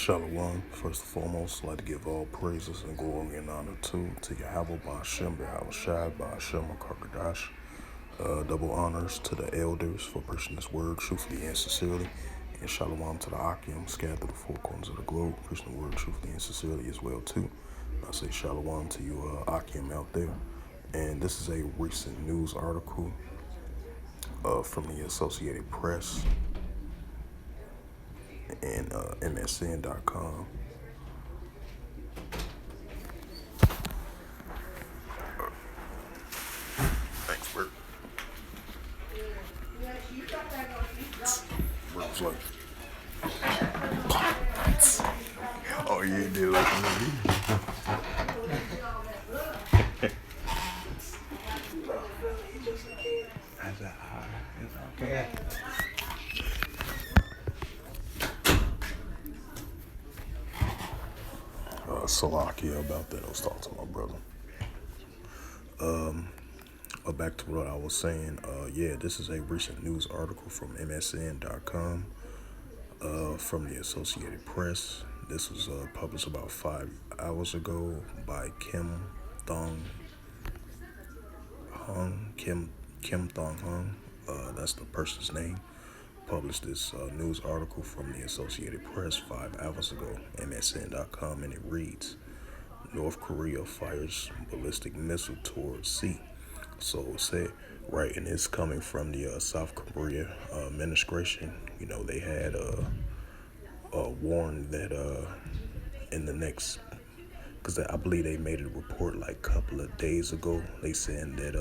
Shalom. First and foremost, I'd like to give all praises and glory and honor to Yahweh Ba'Shem, Shai Ba'Shem, Karkadash. Double honors to the elders for preaching this word truthfully and sincerely. And shalom to the Akim, scattered through the four corners of the globe, preaching the word truthfully and sincerely as well too. I say shalom to you Akim out there. And this is a recent news article from the Associated Press and MSN.com. Thanks, Bert. Bert was like, oh, you did like me. It's okay. Salakia about that. I was talking to my brother. Back to what I was saying. This is a recent news article from MSN.com from the Associated Press. This was published about 5 hours ago by Kim Thong Hung. That's the person's name. Published this news article from the Associated Press 5 hours ago, MSN.com, and it reads, North Korea fires ballistic missile towards sea. So it said, right, and it's coming from the South Korea administration. You know, they had warned that in the next, because I believe they made a report like a couple of days ago. They saying that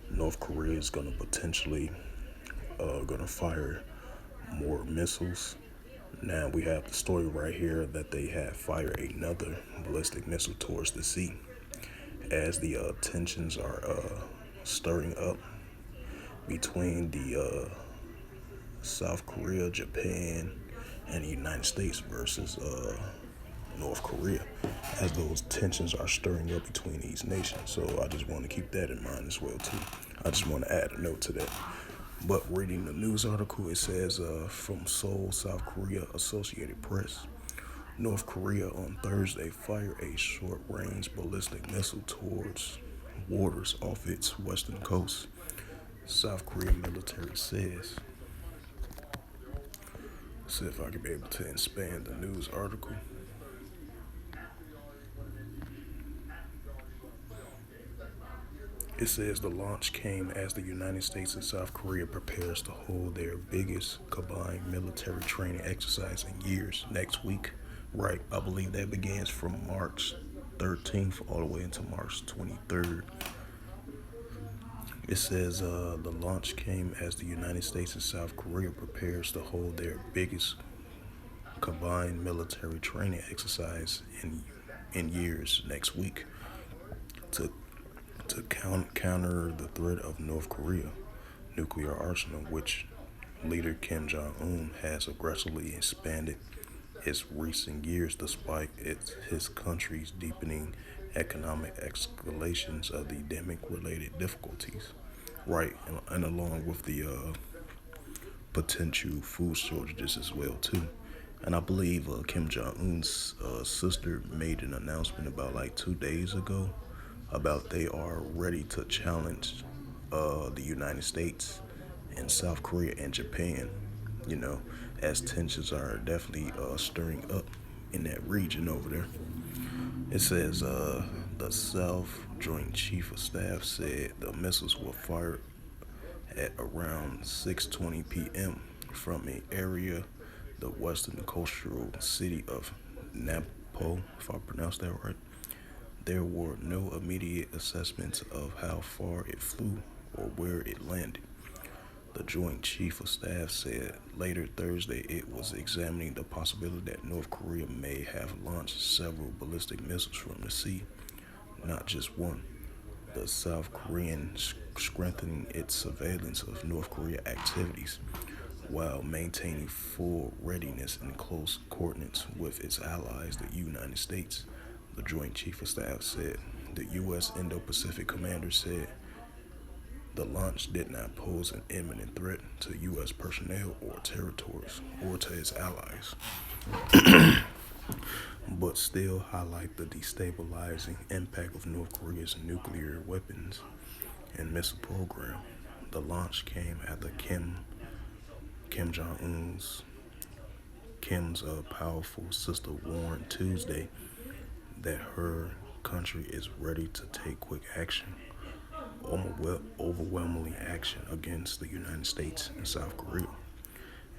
North Korea is going to potentially going to fire more missiles. Now we have the story right here that they have fired another ballistic missile towards the sea as the tensions are stirring up between the South Korea, Japan, and the United States versus North Korea, as those tensions are stirring up between these nations. So I just want to keep that in mind as well too. I just want to add a note to that. But reading the news article, it says from Seoul, South Korea, Associated Press, North Korea on Thursday fired a short-range ballistic missile towards waters off its western coast, South Korean military says. See if I can be able to expand the news article. It says the launch came as the United States and South Korea prepares to hold their biggest combined military training exercise in years next week. Right, I believe that begins from March 13th all the way into March 23rd. It says the launch came as the United States and South Korea prepares to hold their biggest combined military training exercise in years next week to counter the threat of North Korea nuclear arsenal, which leader Kim Jong-un has aggressively expanded its recent years despite his country's deepening economic escalations of the pandemic-related difficulties. Right, and along with the potential food shortages as well too. And I believe Kim Jong-un's sister made an announcement about like 2 days ago about they are ready to challenge the United States and South Korea and Japan, you know, as tensions are definitely stirring up in that region over there. It says the South Joint Chief of Staff said the missiles were fired at around 6:20 p.m. from an area, the western coastal city of Napo, if I pronounced that right. There were no immediate assessments of how far it flew or where it landed. The Joint Chief of Staff said later Thursday it was examining the possibility that North Korea may have launched several ballistic missiles from the sea, not just one. The South Korean strengthening its surveillance of North Korea activities while maintaining full readiness and close coordinates with its allies, the United States. The Joint Chief of Staff said. The U.S. Indo-Pacific commander said the launch did not pose an imminent threat to U.S. personnel or territories or to its allies. but still highlight the destabilizing impact of North Korea's nuclear weapons and missile program. The launch came after Kim Jong Un's Kim's powerful sister warned Tuesday that her country is ready to take quick action, overwhelmingly action against the United States and South Korea,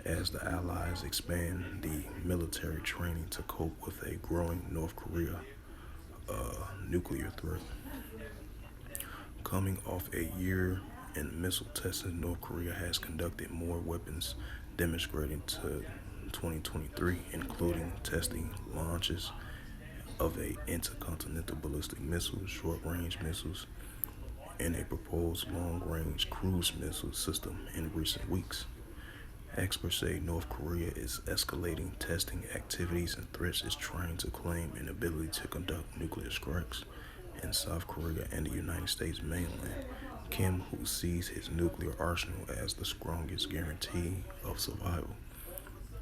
as the Allies expand the military training to cope with a growing North Korea nuclear threat. Coming off a year in missile testing, North Korea has conducted more weapons demonstrating to 2023, including testing launches of a intercontinental ballistic missile, short-range missiles, and a proposed long-range cruise missile system in recent weeks. Experts say North Korea is escalating testing activities and threats is trying to claim an ability to conduct nuclear strikes in South Korea and the United States mainland. Kim, who sees his nuclear arsenal as the strongest guarantee of survival,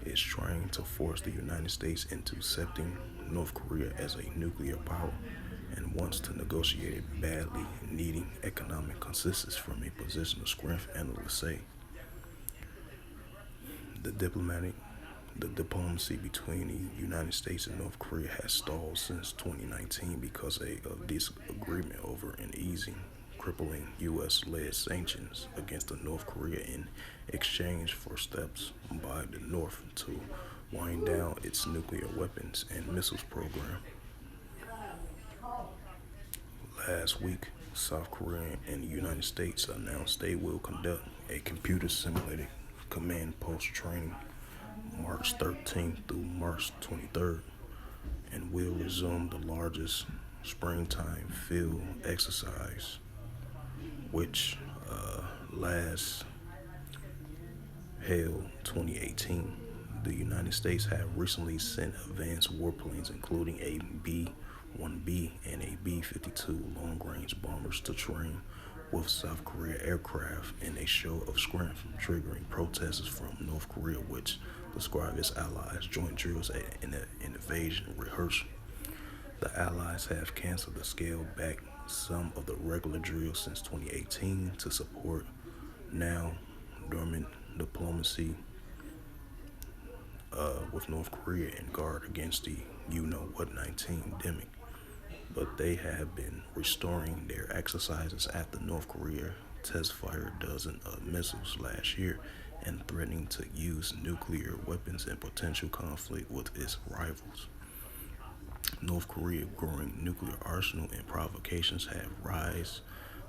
is trying to force the United States into accepting North Korea as a nuclear power and wants to negotiate it badly, needing economic consensus from a position of strength, analysts say. The diplomatic the diplomacy between the United States and North Korea has stalled since 2019 because of disagreement over an easing crippling U.S.-led sanctions against North Korea in exchange for steps by the North to wind down its nuclear weapons and missiles program. Last week, South Korea and the United States announced they will conduct a computer-simulated command post training March 13th through March 23rd and will resume the largest springtime field exercise, which last held 2018. The United States have recently sent advanced warplanes, including a B-1B and a B-52 long-range bombers to train with South Korea aircraft in a show of strength, triggering protests from North Korea, which described its allies' joint drills in an invasion rehearsal. The allies have canceled or scaled back some of the regular drills since 2018 to support now dormant diplomacy with North Korea and guard against the you-know-what-19 pandemic. But they have been restoring their exercises after North Korea test fired dozens of missiles last year and threatening to use nuclear weapons in potential conflict with its rivals. North Korea's growing nuclear arsenal and provocations have raised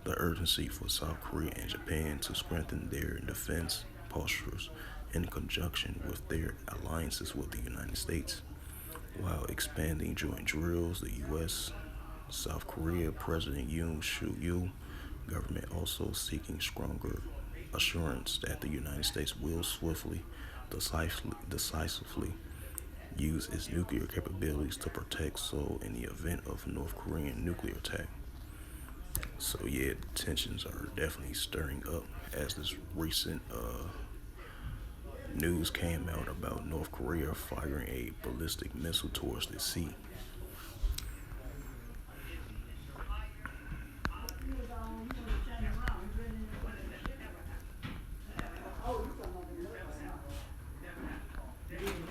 the urgency for South Korea and Japan to strengthen their defense postures in conjunction with their alliances with the United States. While expanding joint drills, the U.S. South Korea President Yoon Suk-yeol government also seeking stronger assurance that the United States will swiftly, decisively use its nuclear capabilities to protect Seoul in the event of North Korean nuclear attack. So yeah, tensions are definitely stirring up as this recent news came out about North Korea firing a ballistic missile towards the sea.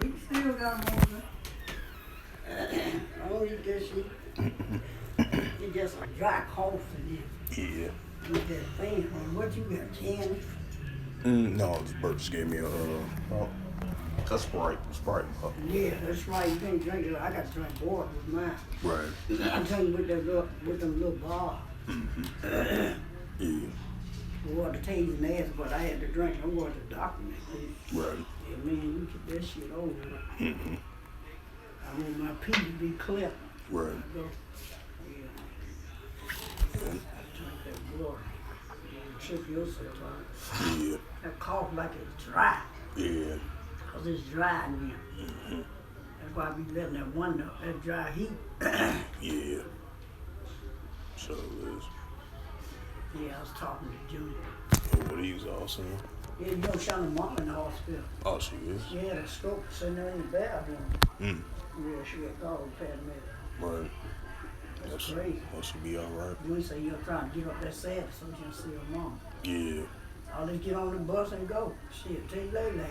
We still got more. Oh, you just it's just a dry cough in there. Yeah. With that thing on. What you got, candy? No, this bird just gave me a Sprite. Yeah, that's right. You can't drink it. I got to drink water with mine. Right. I tell you with them little bars. Yeah. Water tastes nasty, but I had to drink. I wanted to doctor me. Right. Yeah, man, you get that shit over. I want my pee to be clear. Right. Go. Yeah. Drink that water. You trip yourself out. Yeah. That cough like it's dry. Yeah. Cause it's dry in here. That's why I be letting that one up, that dry heat. Yeah. So it is. Yeah, I was talking to Junior. Oh, what are you also? Yeah, you know, Shawnee's mom in the hospital. Oh, she is? She had a stroke sitting there in the bathroom. Mm. Yeah, she got called paramedic. Right. That's crazy. Well, she'll be all right. You say you're trying to get up that sad so you can see her mom. Yeah. I'll just get on the bus and go. Shit, take Lele.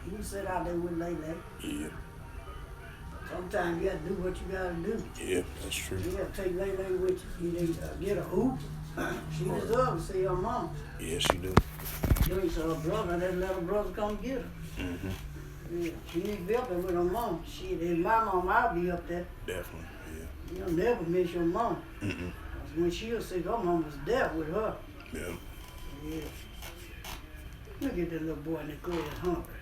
You can sit out there with Lele. Yeah. Sometimes you gotta do what you gotta do. Yeah, that's true. You gotta take Lele with you. You need to get a hoop. She deserves to see her mom. Yeah, she do. You ain't her brother, let her brother come get her. Mm-hmm. Yeah, she need to be up there with her mom. Shit, if my mom, I'll be up there. Definitely, yeah. You'll never miss your mom. Mm-mm. When she was sick, her mom was there with her. Yeah. Yeah. Look at that little boy in the car, hungry.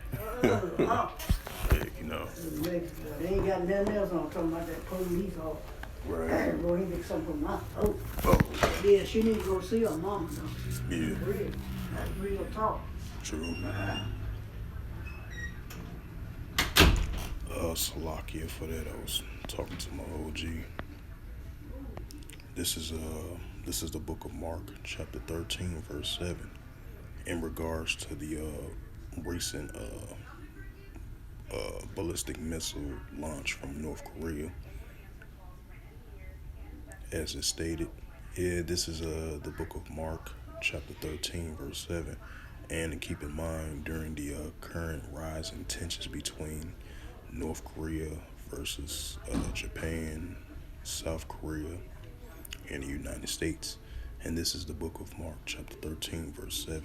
Yeah, you know. They ain't got nothing else on talking about that police officer. Right. Boy, he get something from my throat. Oh, Yeah, she need to go see her mama though. yeah. Real. That's real talk. True. Salakia for that. I was talking to my OG. This is the book of Mark, chapter 13, verse 7, in regards to the recent ballistic missile launch from North Korea. As it stated, this is the book of Mark, chapter 13, verse 7. And keep in mind, during the current rise in tensions between North Korea versus Japan, South Korea, and the United States. And this is the book of Mark, chapter 13, verse 7.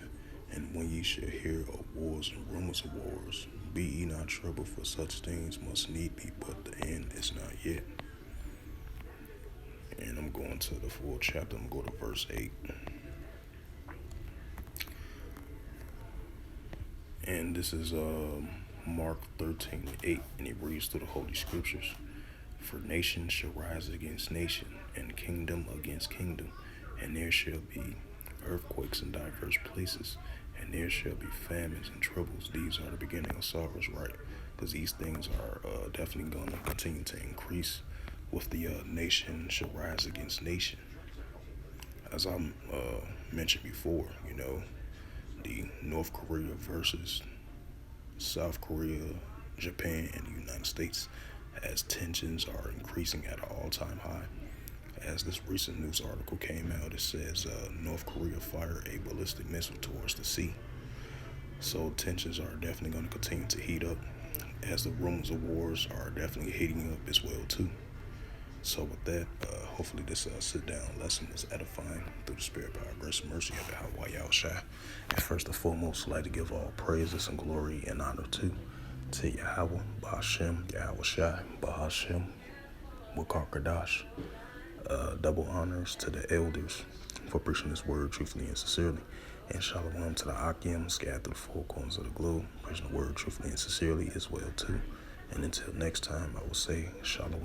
And when ye shall hear of wars and rumors of wars, be ye not troubled, for such things must need be, but the end is not yet. And I'm going to the full chapter. I'm going to go to verse 8. And this is Mark 13:8, and it reads through the Holy Scriptures. For nation shall rise against nation, and kingdom against kingdom, and there shall be earthquakes in diverse places, and there shall be famines and troubles. These are the beginning of sorrows, right? Because these things are definitely going to continue to increase with the nation shall rise against nation. As I mentioned before, you know, the North Korea versus South Korea, Japan, and the United States, as tensions are increasing at an all-time high. As this recent news article came out, it says North Korea fired a ballistic missile towards the sea. So tensions are definitely going to continue to heat up, as the rumors of wars are definitely heating up as well too. So with that, hopefully this sit-down lesson is edifying through the spirit, power, grace, and mercy of Yahweh Yahushua. And first and foremost, I'd like to give all praises and glory and honor to Yahweh, Bahashem, Yahushua, Bahashem, Wakar Kadash. Double honors to the elders for preaching this word truthfully and sincerely. And shalom to the Akim, scattered through the four corners of the globe, preaching the word truthfully and sincerely as well too. And until next time, I will say shalom.